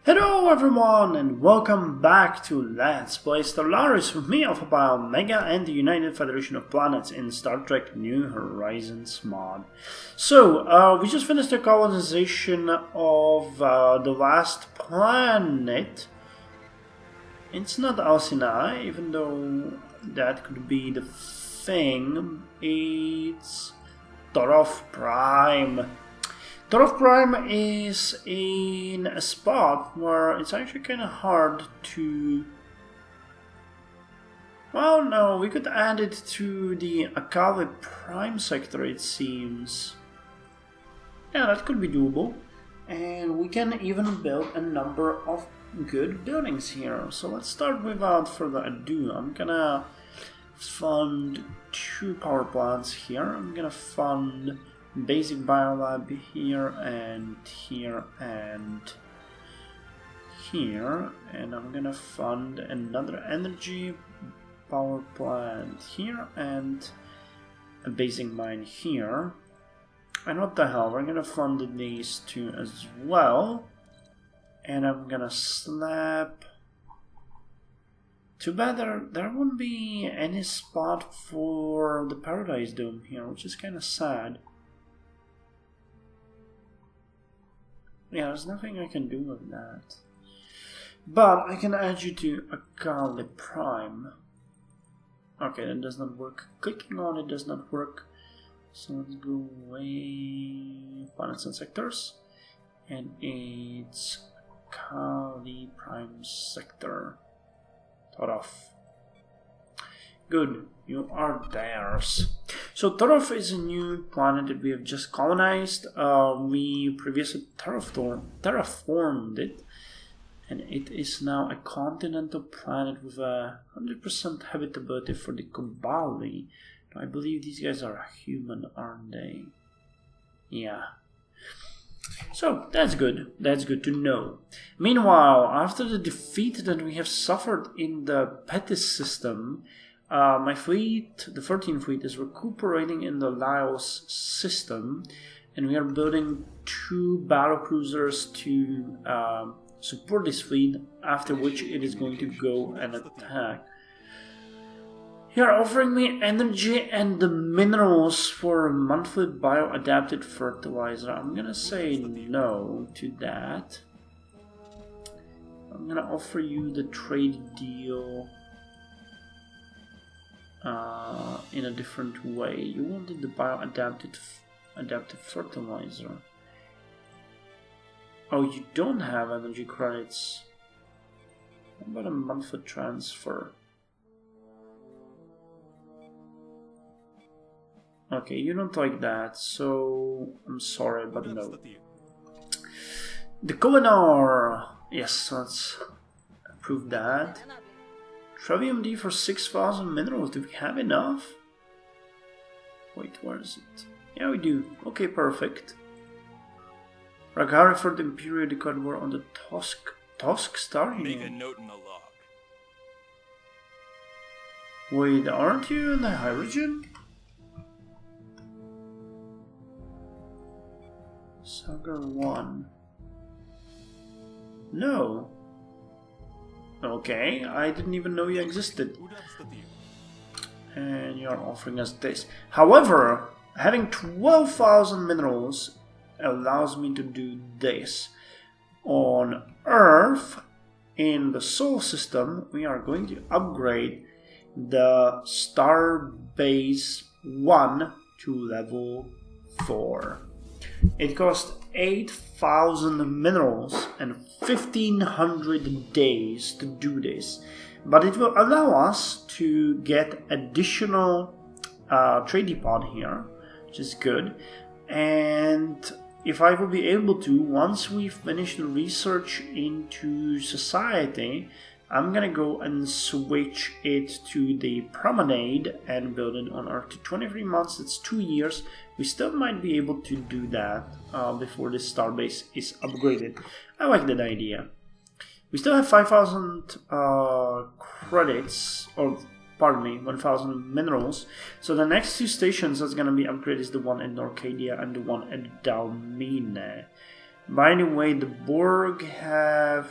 Hello everyone and welcome back to Let's Play Stellaris with me, Alfapiomega, and the United Federation of Planets in Star Trek New Horizons mod. So, we just finished the colonization of the last planet. It's not Alcina, even though that could be the thing. It's Torov Prime. Torov Prime is in a spot where it's actually kind of hard to... Well, no, we could add it to the Akali Prime sector, it seems. Yeah, that could be doable. And we can even build a number of good buildings here. So let's start without further ado. I'm gonna fund 2 power plants here. I'm gonna fund basic biolab here and here and here, and I'm gonna fund another energy power plant here and a basic mine here. And what the hell, we're gonna fund these 2 as well, and I'm gonna slap... Too bad there won't be any spot for the Paradise Dome here, which is kind of sad. Yeah, there's nothing I can do with that. But I can add you to Akali Prime. Okay, that does not work. Clicking on it does not work. So let's go away. Planets and sectors. And it's Akali Prime sector. Torov. Good, you are theirs. So Torov is a new planet that we have just colonized. We previously terraformed it, and it is now a continental planet with 100% habitability for the Kobali. I believe these guys are human, aren't they? Yeah. So that's good. That's good to know. Meanwhile, after the defeat that we have suffered in the Pettis system, my fleet, the 13th fleet, is recuperating in the Laos system, and we are building 2 battle cruisers to support this fleet, after which it is going to go and attack. You are offering me energy and the minerals for a monthly bio-adapted fertilizer. I'm gonna say no to that. I'm gonna offer you the trade deal in a different way. You wanted the bio-adapted adaptive fertilizer. Oh, you don't have energy credits. How about a monthly transfer? Okay, you don't like that, so I'm sorry, but no. The Kovenar! Yes, let's approve that. Travium D for 6,000 minerals. Do we have enough? Wait, where is it? Yeah, we do. Okay, perfect. Ragari for the Imperial declared war on the Tosk Star. Make a note in the log. Wait, aren't you in the hydrogen? Sagar 1. No. Okay, I didn't even know you existed. And you're offering us this. However, having 12,000 minerals allows me to do this. On Earth, in the Sol system, we are going to upgrade the Starbase 1 to level 4. It costs 8,000 minerals and 1,500 days to do this, but it will allow us to get additional trade depot here, which is good. And if I will be able to, once we finish the research into society, I'm gonna go and switch it to the promenade and build it on Earth to 23 months. That's 2 years. We still might be able to do that before this starbase is upgraded. I like that idea. We still have 5,000 credits, or pardon me, 1,000 minerals. So the next 2 stations that's gonna be upgraded is the one in Norcadia and the one at Dalmine. By the way, the Borg have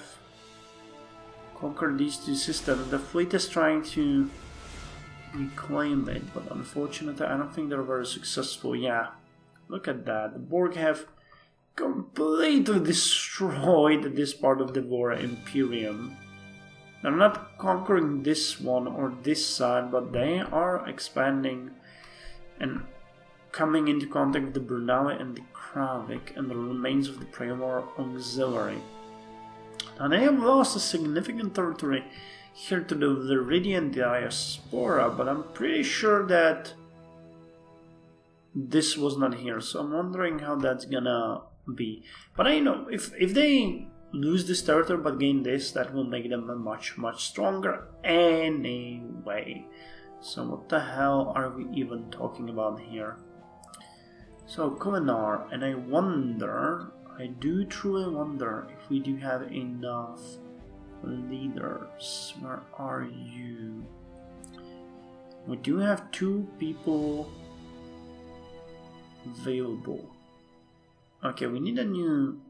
conquered these two systems. The fleet is trying to reclaim it, but unfortunately I don't think they're very successful. Yeah, look at that. The Borg have completely destroyed this part of the Vora Imperium. They're not conquering this one or this side, but they are expanding and coming into contact with the Brunali and the Kravik and the remains of the Premor Auxiliary. Now they have lost a significant territory here to the Viridian Diaspora, but I'm pretty sure that this was not here, so I'm wondering how that's gonna be. But I know if they lose this territory but gain this, that will make them much stronger anyway. So what the hell are we even talking about here? So Kulinar, and I do truly wonder if we do have enough leaders. Where are you? We do have 2 people available. Okay, we need a new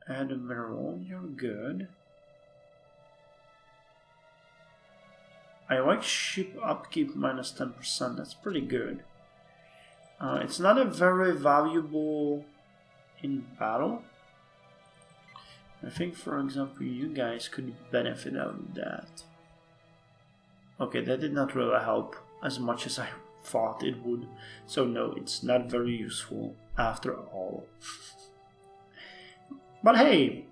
admiral. You're good. I like ship upkeep minus 10%. That's pretty good. It's not a very valuable in battle. I think, for example, you guys could benefit out of that. Okay, that did not really help as much as I thought it would. So no, it's not very useful after all. But hey,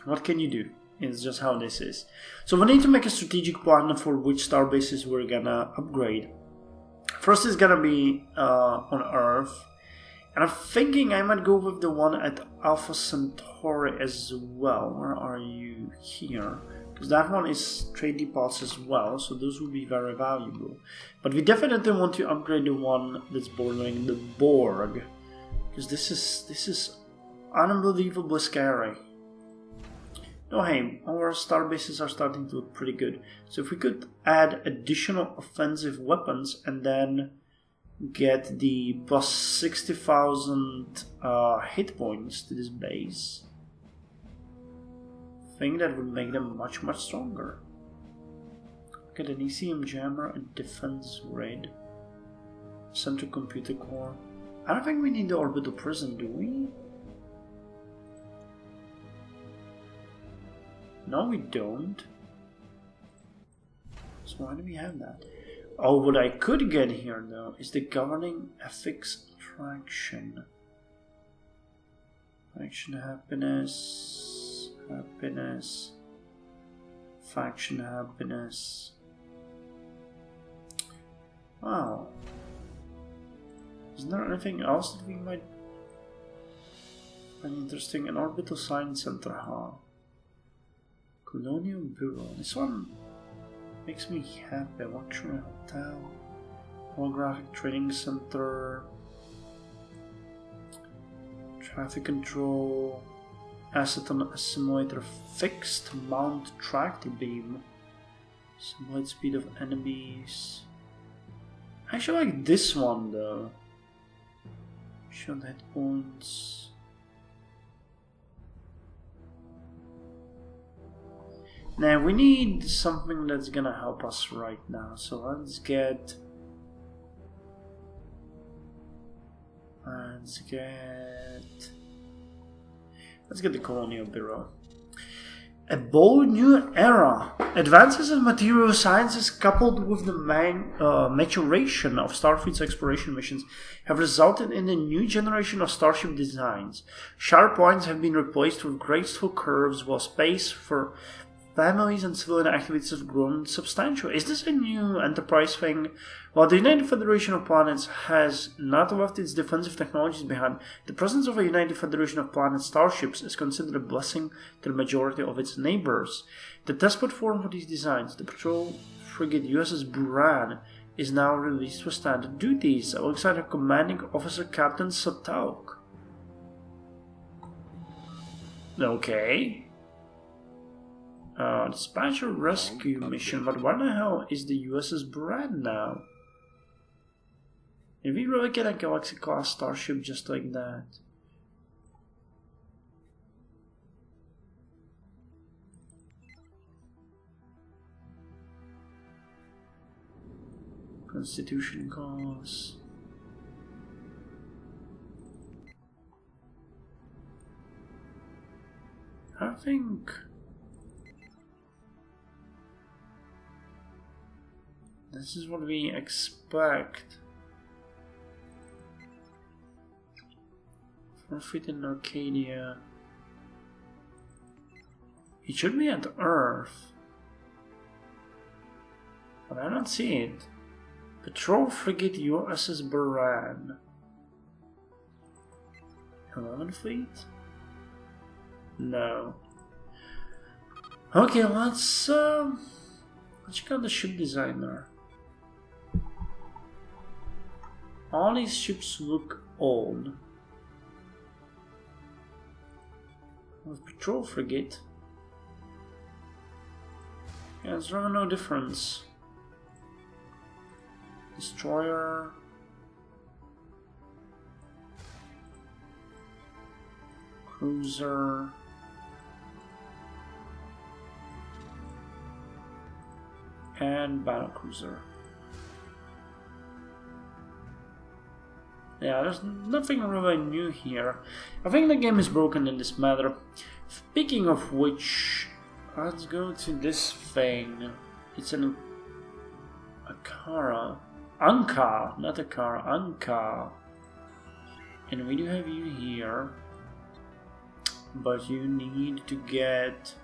what can you do? It's just how this is. So we need to make a strategic plan for which star bases we're gonna upgrade. First is gonna be on Earth. And I'm thinking I might go with the one at Alpha Centauri as well. Where are you? Here. Because that one is trade depots as well, so those will be very valuable. But we definitely want to upgrade the one that's bordering the Borg. Because this is unbelievably scary. Oh hey, our star bases are starting to look pretty good. So if we could add additional offensive weapons and then get the plus 60,000 hit points to this base, I think that would make them much stronger. Get an ECM jammer and defense raid. Central computer core. I don't think we need the orbital prison, do we? No, we don't. So why do we have that? Oh, what I could get here though is the governing ethics attraction. Faction happiness, faction happiness. Wow. Isn't there anything else that we might find interesting? An orbital science center, huh? Colonial Bureau. This one makes me happy. Luxury Hotel, Holographic Training Center, Traffic Control, Aceton Assimilator, Fixed Mount Tractor Beam, Simulate Speed of Enemies. I actually like this one though. Shield hit points. Now we need something that's gonna help us right now, so let's get the Colonial Bureau. A bold new era. Advances in material sciences coupled with the maturation of Starfleet's exploration missions have resulted in a new generation of starship designs. Sharp lines have been replaced with graceful curves, while space for families and civilian activities have grown substantially. Is this a new Enterprise thing? While the United Federation of Planets has not left its defensive technologies behind, the presence of a United Federation of Planet starships is considered a blessing to the majority of its neighbors. The test platform for these designs, the patrol frigate USS Buran, is now released for standard duties alongside her commanding officer Captain Satalk. Okay. Dispatcher rescue mission, but where the hell is the USS Brad now? Did we really get a Galaxy class starship just like that? Constitution cause. I think this is what we expect. Forfeit in Arcadia. It should be at Earth, but I don't see it. Patrol frigate USS Baran. 11th Fleet? No. Okay, let's check out the ship designer. All these ships look old. With patrol frigate. Yeah, there's really no difference. Destroyer. Cruiser. And battlecruiser. Yeah, there's nothing really new here. I think the game is broken in this matter. Speaking of which, let's go to this thing. It's an Ankara. Anka, not Akara, Anka. And we do have you here. But you need to get...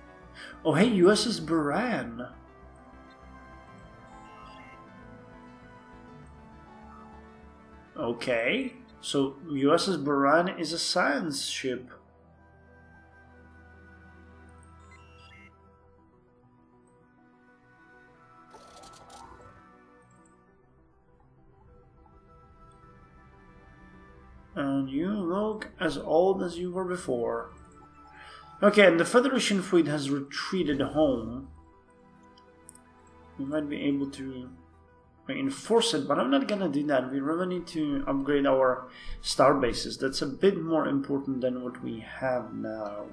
Oh hey, USS Baran. Okay, so USS Baran is a science ship. And you look as old as you were before. Okay, and the Federation fleet has retreated home. We might be able to enforce it, but I'm not gonna do that. We really need to upgrade our star bases. That's a bit more important than what we have now.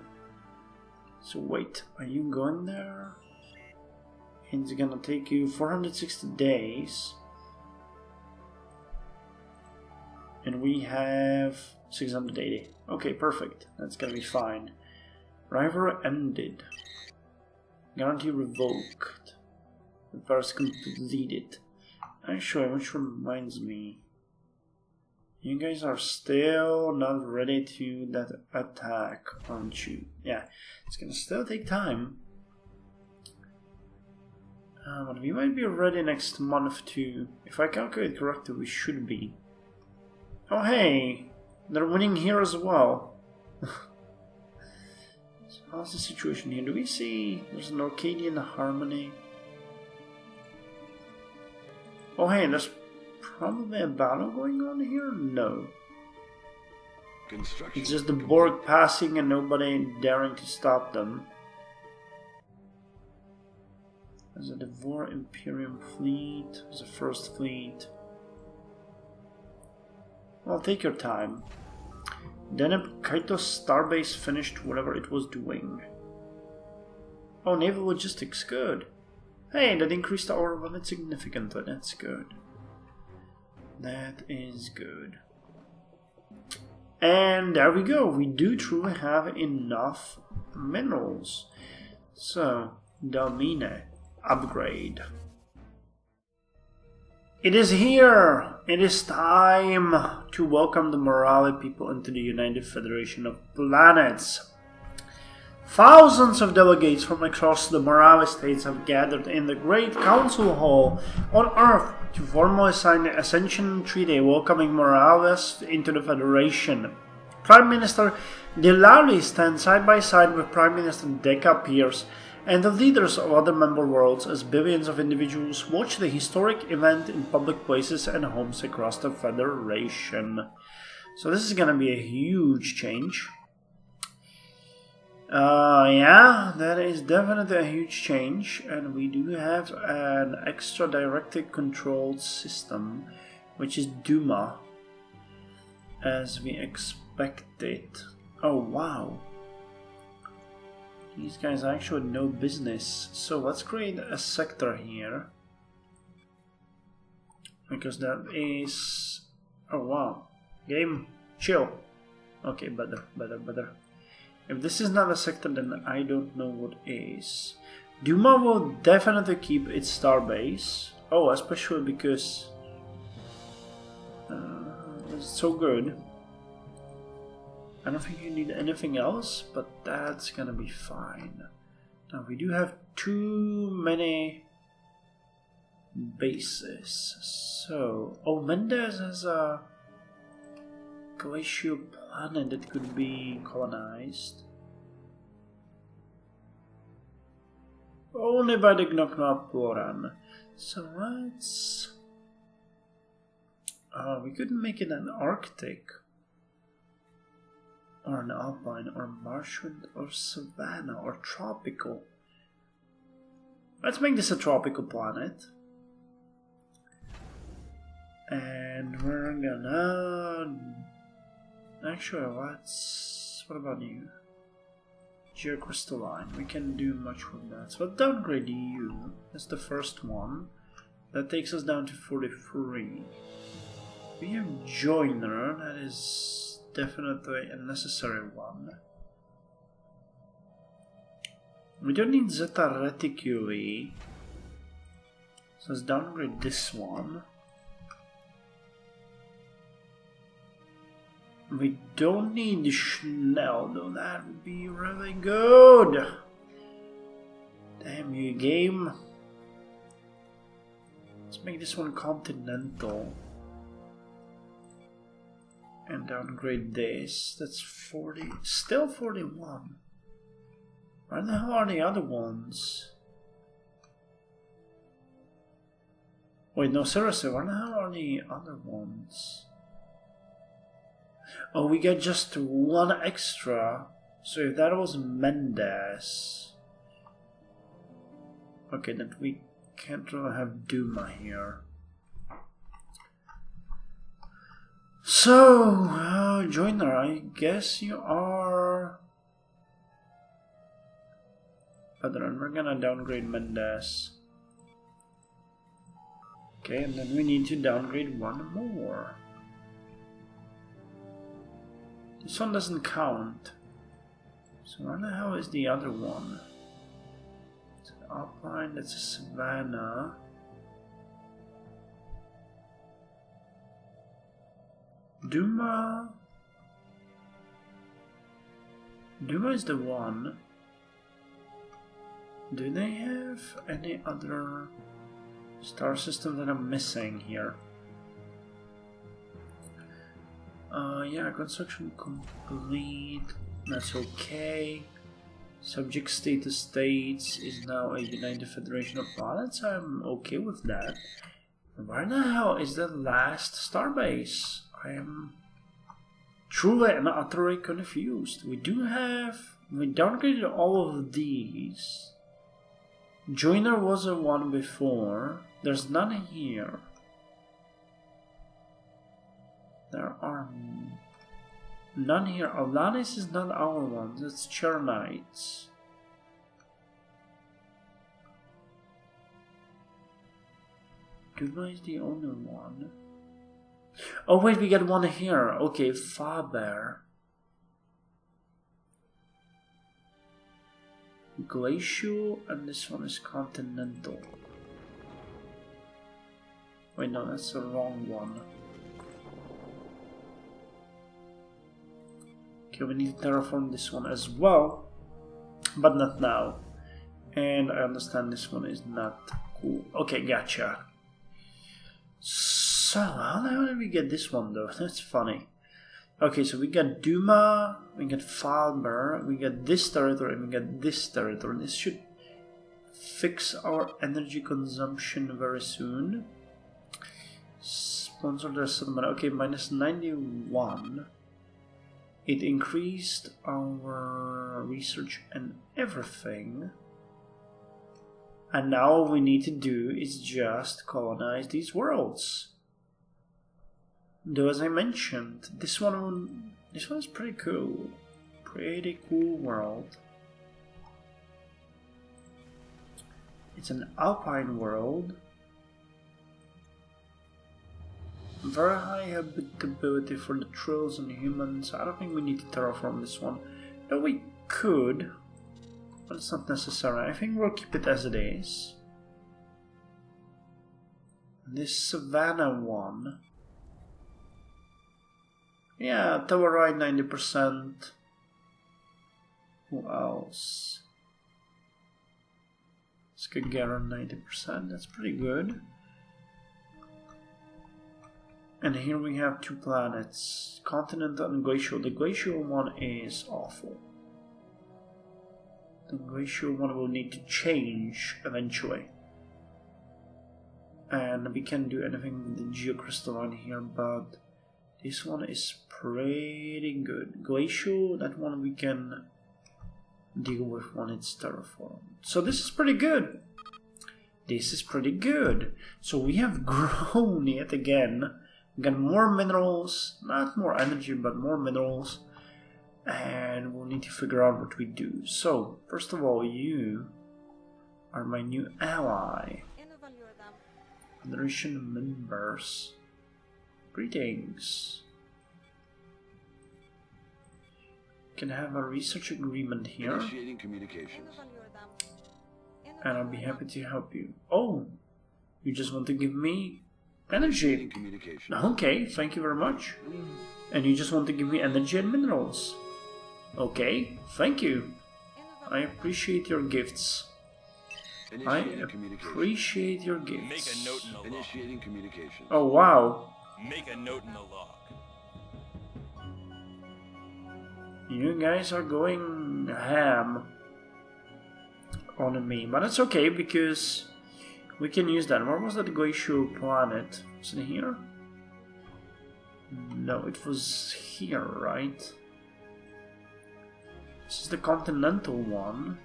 So wait, are you going there? It's gonna take you 460 days. And we have 680. Okay, perfect. That's gonna be fine. Rival ended. Guarantee revoked. Repairs completed. Actually, which reminds me, you guys are still not ready to that attack, aren't you? Yeah, it's gonna still take time. But we might be ready next month too. If I calculate correctly, we should be. Oh hey, they're winning here as well. So how's the situation here? Do we see there's an Arcadian harmony? Oh hey, there's probably a battle going on here? No. It's just the Borg passing and nobody daring to stop them. There's a Devore Imperium fleet, there's a First Fleet. Well, take your time. Deneb Kaitos starbase finished whatever it was doing. Oh, naval logistics, good. Hey, that increased our limit significantly, that's good. That is good. And there we go, we do truly have enough minerals. So, Domine, upgrade. It is here! It is time to welcome the Morale people into the United Federation of Planets. Thousands of delegates from across the Morale states have gathered in the Great Council Hall on Earth to formally sign the Ascension Treaty welcoming Morales into the Federation. Prime Minister Delali stands side by side with Prime Minister Deca Pierce and the leaders of other member worlds as billions of individuals watch the historic event in public places and homes across the Federation. So this is gonna be a huge change. Yeah, that is definitely a huge change, and we do have an extra directly controlled system, which is Duma, as we expected. Oh wow, these guys actually know business. So let's create a sector here. Because that is... Oh wow. Game, chill. Okay, better. If this is not a sector, then I don't know what is. Duma will definitely keep its starbase. Oh, especially because it's so good. I don't think you need anything else, but that's gonna be fine. Now we do have too many bases. So, oh, Mendes has a glacial planet that could be colonized. Only by the Gnoknaploran. So let's... we could make it an Arctic. Or an Alpine, or Marshland, or Savannah, or Tropical. Let's make this a tropical planet. And we're gonna... Actually, what about you? Geocrystalline. We can do much with that. So I'll downgrade you. That's the first one. That takes us down to 43. We have Joiner. That is definitely a necessary one. We don't need Zeta Reticuli. So let's downgrade this one. We don't need Schnell, though that would be really good. Damn you, game. Let's make this one continental. And downgrade this. That's 40. Still 41. Where the hell are the other ones? Wait, no, seriously, where the hell are the other ones? Oh, we got just one extra. So if that was Mendes... Okay, then we can't really have Duma here. So, Joiner, I guess you are... Padron, we're gonna downgrade Mendes. Okay, and then we need to downgrade one more. This one doesn't count. So where the hell is the other one? It's an Alpine, that's a Savannah. Duma is the one. Do they have any other star system that I'm missing here? Yeah, construction complete. That's okay. Subject status states is now a United Federation of Planets. I'm okay with that. Where the hell is the last starbase? I am truly and utterly confused. We downgraded all of these. Joiner was a one before. There's none here. There are none here. Alanis is not our one. That's Chernites. Duma is the only one. Oh wait, we got one here. Okay, Faber. Glacial, and this one is continental. Wait, no, that's the wrong one. Okay, we need to terraform this one as well, but not now. And I understand this one is not cool. Okay, gotcha. So, how the hell did we get this one though? That's funny. Okay, so we got Duma, we got Faber, we got this territory, and we got this territory. This should fix our energy consumption very soon. Sponsor their settlement. Okay, minus 91. It increased our research and everything. And now all we need to do is just colonize these worlds. Though, as I mentioned, this one is pretty cool. Pretty cool world. It's an alpine world. Very high habitability for the trolls and humans. I don't think we need to terraform this one. No, we could, but it's not necessary. I think we'll keep it as it is. This Savannah one. Yeah, tower right 90%. Who else? Skagera 90%, that's pretty good. And here we have two planets, continental and glacial. The glacial one is awful. The glacial one will need to change eventually. And we can do anything with the geocrystalline here, but this one is pretty good. Glacial, that one we can deal with when it's terraformed. So this is pretty good. This is pretty good. So we have grown yet again. We got more minerals, not more energy, but more minerals. And we'll need to figure out what we do. So, first of all, you are my new ally. Federation members. Greetings. Can have a research agreement here. Initiating communications. And I'll be happy to help you. Oh, you just want to give me energy. Okay, thank you very much. And you just want to give me energy and minerals. Okay, thank you. I appreciate your gifts. I appreciate your gifts. Make a note in the log. Initiating communication. Oh wow. Make a note in the log. You guys are going ham on me, but it's okay because we can use that. Where was that glacial planet? Was it here? No, it was here, right? This is the continental one.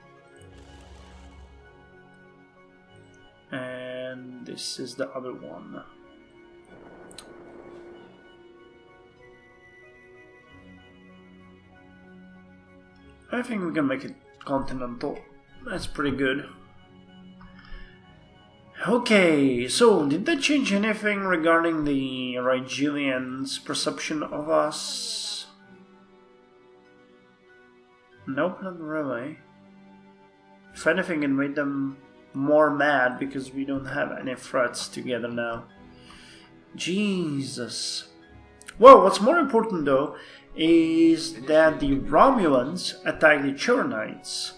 And this is the other one. I think we can make it continental. That's pretty good. Okay, so did that change anything regarding the Rigelians' perception of us? Nope, not really. If anything, it made them more mad because we don't have any threats together now. Jesus. Well, what's more important though is that the Romulans attacked the Churnites.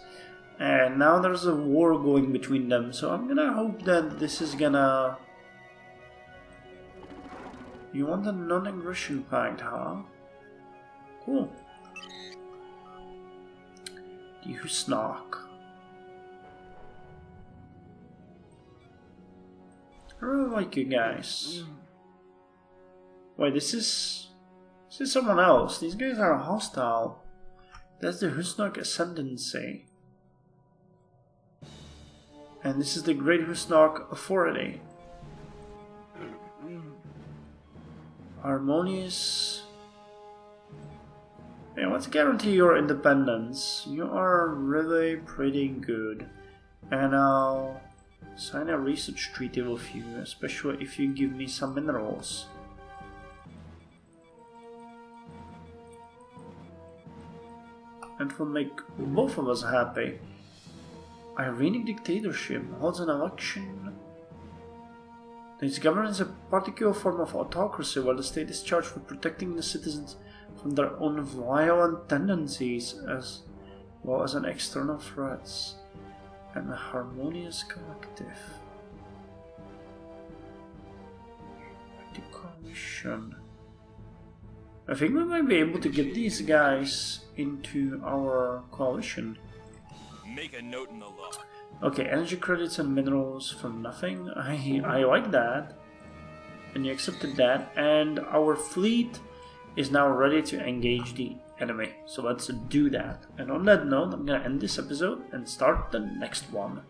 And now there's a war going between them, so I'm gonna hope that this is gonna... You want a non-aggression pact, huh? Cool. The Husnak. I really like you guys. Wait, this is someone else. These guys are hostile. That's the Husnak Ascendancy. And this is the Great Husnak Authority. Harmonious. Yeah, let's guarantee your independence. You are really pretty good. And I'll sign a research treaty with you, especially if you give me some minerals. And will make both of us happy. Irenic dictatorship holds an election. Its governance is a particular form of autocracy, where the state is charged with protecting the citizens from their own violent tendencies as well as an external threats. And a harmonious collective. The coalition. I think we might be able to get these guys into our coalition. Make a note in the log. Okay, energy credits and minerals for nothing. I like that. And you accepted that. And our fleet is now ready to engage the enemy. So let's do that. And on that note, I'm gonna end this episode and start the next one.